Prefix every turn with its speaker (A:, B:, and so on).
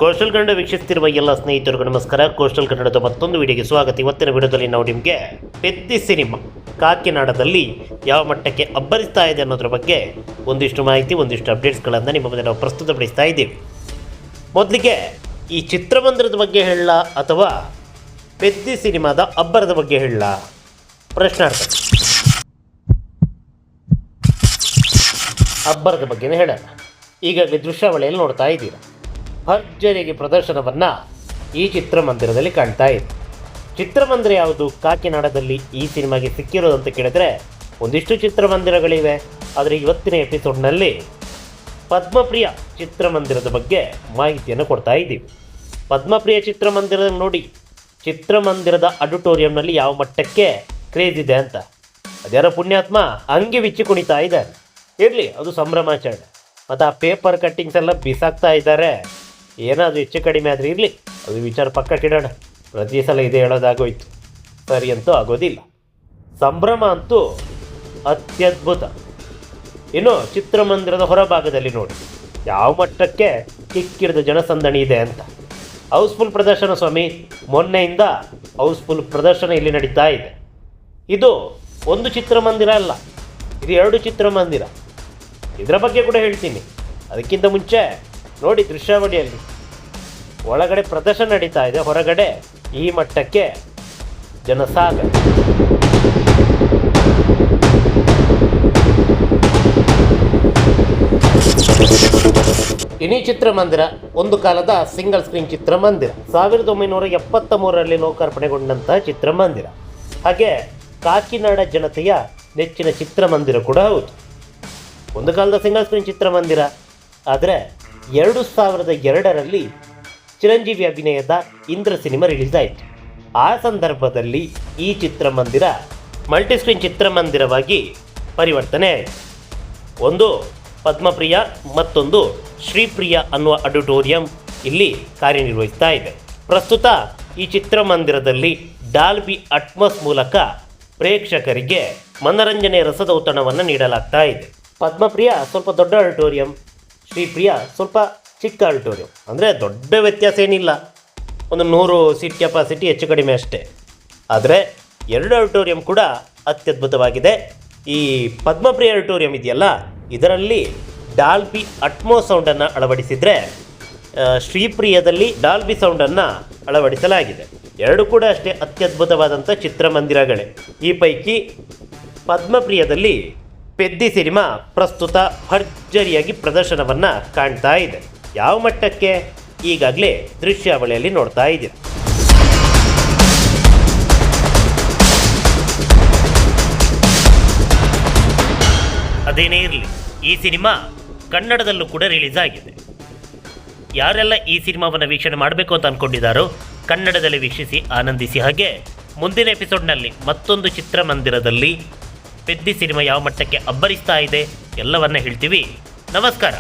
A: Coastal Kannada ವೀಕ್ಷಿಸುತ್ತಿರುವ ಎಲ್ಲ ಸ್ನೇಹಿತರಿಗೂ ನಮಸ್ಕಾರ. ಕೋಸ್ಟಲ್ ಕನ್ನಡದ ಮತ್ತೊಂದು ವಿಡಿಯೋಗೆ ಸ್ವಾಗತ. ಇವತ್ತಿನ ವಿಡಿಯೋದಲ್ಲಿ ನಾವು ನಿಮಗೆ ಪೆದ್ದಿ ಸಿನಿಮಾ ಕಾಕಿನಾಡದಲ್ಲಿ ಯಾವ ಮಟ್ಟಕ್ಕೆ ಅಬ್ಬರಿಸ್ತಾ ಇದೆ ಅನ್ನೋದ್ರ ಬಗ್ಗೆ ಒಂದಿಷ್ಟು ಮಾಹಿತಿ, ಒಂದಿಷ್ಟು ಅಪ್ಡೇಟ್ಸ್ಗಳನ್ನು ನಿಮ್ಮ ಮುಂದೆ ನಾವು ಪ್ರಸ್ತುತಪಡಿಸ್ತಾ ಇದ್ದೀವಿ. ಮೊದಲಿಗೆ ಈ ಚಿತ್ರಮಂದಿರದ ಬಗ್ಗೆ ಹೇಳಲ್ಲ ಅಥವಾ ಪೆದ್ದಿ ಸಿನಿಮಾದ ಅಬ್ಬರದ ಬಗ್ಗೆ ಹೇಳಲ್ಲ ಪ್ರಶ್ನಾರ್ಥ. ಅಬ್ಬರದ ಬಗ್ಗೆನೇ ಹೇಳೋಣ. ಈಗಾಗಲೇ ದೃಶ್ಯಾವಳಿಯಲ್ಲಿ ನೋಡ್ತಾ ಇದ್ದೀರಾ, ಭರ್ಜರಿಗೆ ಪ್ರದರ್ಶನವನ್ನು ಈ ಚಿತ್ರಮಂದಿರದಲ್ಲಿ ಕಾಣ್ತಾ ಇದೆ. ಚಿತ್ರಮಂದಿರ ಯಾವುದು ಕಾಕಿನಾಡದಲ್ಲಿ ಈ ಸಿನಿಮಾಗೆ ಸಿಕ್ಕಿರೋದಂತ ಕೇಳಿದ್ರೆ ಒಂದಿಷ್ಟು ಚಿತ್ರಮಂದಿರಗಳಿವೆ. ಆದರೆ ಇವತ್ತಿನ ಎಪಿಸೋಡ್ನಲ್ಲಿ ಪದ್ಮಪ್ರಿಯ ಚಿತ್ರಮಂದಿರದ ಬಗ್ಗೆ ಮಾಹಿತಿಯನ್ನು ಕೊಡ್ತಾ ಇದ್ದೀವಿ. ಪದ್ಮಪ್ರಿಯ ಚಿತ್ರಮಂದಿರದ ನೋಡಿ, ಚಿತ್ರಮಂದಿರದ ಆಡಿಟೋರಿಯಂನಲ್ಲಿ ಯಾವ ಮಟ್ಟಕ್ಕೆ ಕ್ರೇಜ್ ಇದೆ ಅಂತ. ಅದ್ಯಾರ ಪುಣ್ಯಾತ್ಮ ಹಂಗೆ ಬಿಚ್ಚಿ ಕುಣಿತಾ ಇದ್ದಾರೆ. ಇರಲಿ, ಅದು ಸಂಭ್ರಮಾಚರಣೆ. ಮತ್ತು ಆ ಪೇಪರ್ ಕಟ್ಟಿಂಗ್ಸ್ ಎಲ್ಲ ಬಿಸಾಕ್ತಾ ಇದ್ದಾರೆ. ಏನಾದರೂ ಹೆಚ್ಚು ಕಡಿಮೆ ಆದರೆ ಇರಲಿ, ಅದು ವಿಚಾರ ಪಕ್ಕಕ್ಕಿಡೋಣ. ಪ್ರತಿ ಸಲ ಇದೇ ಹೇಳೋದಾಗೋಯ್ತು, ಸರಿ ಅಂತೂ ಆಗೋದಿಲ್ಲ. ಸಂಭ್ರಮ ಅಂತೂ ಅತ್ಯದ್ಭುತ. ಇನ್ನು ಚಿತ್ರಮಂದಿರದ ಹೊರಭಾಗದಲ್ಲಿ ನೋಡಿ ಯಾವ ಮಟ್ಟಕ್ಕೆ ಕಿಕ್ಕಿಡಿದ ಜನಸಂದಣಿ ಇದೆ ಅಂತ. ಹೌಸ್ಫುಲ್ ಪ್ರದರ್ಶನ ಸ್ವಾಮಿ, ಮೊನ್ನೆಯಿಂದ ಹೌಸ್ಫುಲ್ ಪ್ರದರ್ಶನ ಇಲ್ಲಿ ನಡೀತಾ ಇದೆ. ಇದು ಒಂದು ಚಿತ್ರಮಂದಿರ ಅಲ್ಲ, ಇದು 2 ಚಿತ್ರಮಂದಿರ. ಇದರ ಬಗ್ಗೆ ಕೂಡ ಹೇಳ್ತೀನಿ. ಅದಕ್ಕಿಂತ ಮುಂಚೆ ನೋಡಿ ದೃಶ್ಯಾವಳಿಯಲ್ಲಿ ಒಳಗಡೆ ಪ್ರದರ್ಶನ ನಡೀತಾ ಇದೆ, ಹೊರಗಡೆ ಈ ಮಟ್ಟಕ್ಕೆ ಜನಸಾಗರ. ಇನಿ ಚಿತ್ರಮಂದಿರ ಒಂದು ಕಾಲದ ಸಿಂಗಲ್ ಸ್ಕ್ರೀನ್ ಚಿತ್ರಮಂದಿರ. 1973ರಲ್ಲಿ ಲೋಕಾರ್ಪಣೆಗೊಂಡಂತಹ ಚಿತ್ರಮಂದಿರ. ಹಾಗೆ ಕಾಕಿನಾಡ ಜನತೆಯ ನೆಚ್ಚಿನ ಚಿತ್ರಮಂದಿರ ಕೂಡ ಹೌದು. ಒಂದು ಕಾಲದ ಸಿಂಗಲ್ ಸ್ಕ್ರೀನ್ ಚಿತ್ರಮಂದಿರ. ಆದರೆ 2002ರಲ್ಲಿ ಚಿರಂಜೀವಿ ಅಭಿನಯದ ಇಂದ್ರ ಸಿನಿಮಾ ರಿಲೀಸ್ ಆಯಿತು. ಆ ಸಂದರ್ಭದಲ್ಲಿ ಈ ಚಿತ್ರಮಂದಿರ ಮಲ್ಟಿಸ್ಕ್ರೀನ್ ಚಿತ್ರಮಂದಿರವಾಗಿ ಪರಿವರ್ತನೆ ಆಯಿತು. ಒಂದು ಪದ್ಮಪ್ರಿಯ, ಮತ್ತೊಂದು ಶ್ರೀಪ್ರಿಯ ಅನ್ನುವ ಆಡಿಟೋರಿಯಂ ಇಲ್ಲಿ ಕಾರ್ಯನಿರ್ವಹಿಸ್ತಾ ಇದೆ. ಪ್ರಸ್ತುತ ಈ ಚಿತ್ರಮಂದಿರದಲ್ಲಿ ಡಾಲ್ಬಿ ಅಟ್ಮಾಸ್ ಮೂಲಕ ಪ್ರೇಕ್ಷಕರಿಗೆ ಮನರಂಜನೆ ರಸದೌತಣವನ್ನು ನೀಡಲಾಗ್ತಾ ಇದೆ. ಪದ್ಮಪ್ರಿಯ ಸ್ವಲ್ಪ ದೊಡ್ಡ ಆಡಿಟೋರಿಯಂ, ಶ್ರೀಪ್ರಿಯ ಸ್ವಲ್ಪ ಚಿಕ್ಕ ಆಡಿಟೋರಿಯಂ. ಅಂದರೆ ದೊಡ್ಡ ವ್ಯತ್ಯಾಸ ಏನಿಲ್ಲ, ಒಂದು 100 ಸೀಟ್ ಕೆಪಾಸಿಟಿ ಹೆಚ್ಚು ಕಡಿಮೆ ಅಷ್ಟೇ. ಆದರೆ 2 ಆಡಿಟೋರಿಯಂ ಕೂಡ ಅತ್ಯದ್ಭುತವಾಗಿದೆ. ಈ ಪದ್ಮಪ್ರಿಯ ಆಡಿಟೋರಿಯಂ ಇದೆಯಲ್ಲ, ಇದರಲ್ಲಿ ಡಾಲ್ಬಿ ಅಟ್ಮಾಸ್ ಸೌಂಡನ್ನು ಅಳವಡಿಸಿದರೆ ಶ್ರೀಪ್ರಿಯದಲ್ಲಿ ಡಾಲ್ಬಿ ಸೌಂಡನ್ನು ಅಳವಡಿಸಲಾಗಿದೆ. 2 ಕೂಡ ಅಷ್ಟೇ ಅತ್ಯದ್ಭುತವಾದಂಥ ಚಿತ್ರಮಂದಿರಗಳೇ. ಈ ಪೈಕಿ ಪದ್ಮಪ್ರಿಯದಲ್ಲಿ ಪೆದ್ದಿ ಸಿನಿಮಾ ಪ್ರಸ್ತುತ ಭರ್ಜರಿಯಾಗಿ ಪ್ರದರ್ಶನವನ್ನು ಕಾಣ್ತಾ ಇದೆ. ಯಾವ ಮಟ್ಟಕ್ಕೆ ಈಗಾಗಲೇ ದೃಶ್ಯಾವಳಿಯಲ್ಲಿ ನೋಡ್ತಾ ಇದ್ದೀರಾ. ಅದೇನೇ ಇರಲಿ, ಈ ಸಿನಿಮಾ ಕನ್ನಡದಲ್ಲೂ ಕೂಡ ರಿಲೀಸ್ ಆಗಿದೆ. ಯಾರೆಲ್ಲ ಈ ಸಿನಿಮಾವನ್ನು ವೀಕ್ಷಣೆ ಮಾಡಬೇಕು ಅಂತ ಅಂದ್ಕೊಂಡಿದ್ದಾರೋ ಕನ್ನಡದಲ್ಲಿ ವೀಕ್ಷಿಸಿ ಆನಂದಿಸಿ. ಹಾಗೆ ಮುಂದಿನ ಎಪಿಸೋಡ್ನಲ್ಲಿ ಮತ್ತೊಂದು ಚಿತ್ರಮಂದಿರದಲ್ಲಿ ಪೆದ್ದಿ ಸಿನಿಮಾ ಯಾವ ಮಟ್ಟಕ್ಕೆ ಅಬ್ಬರಿಸ್ತಾ ಇದೆ ಎಲ್ಲವನ್ನ ಹೇಳ್ತೀವಿ. ನಮಸ್ಕಾರ.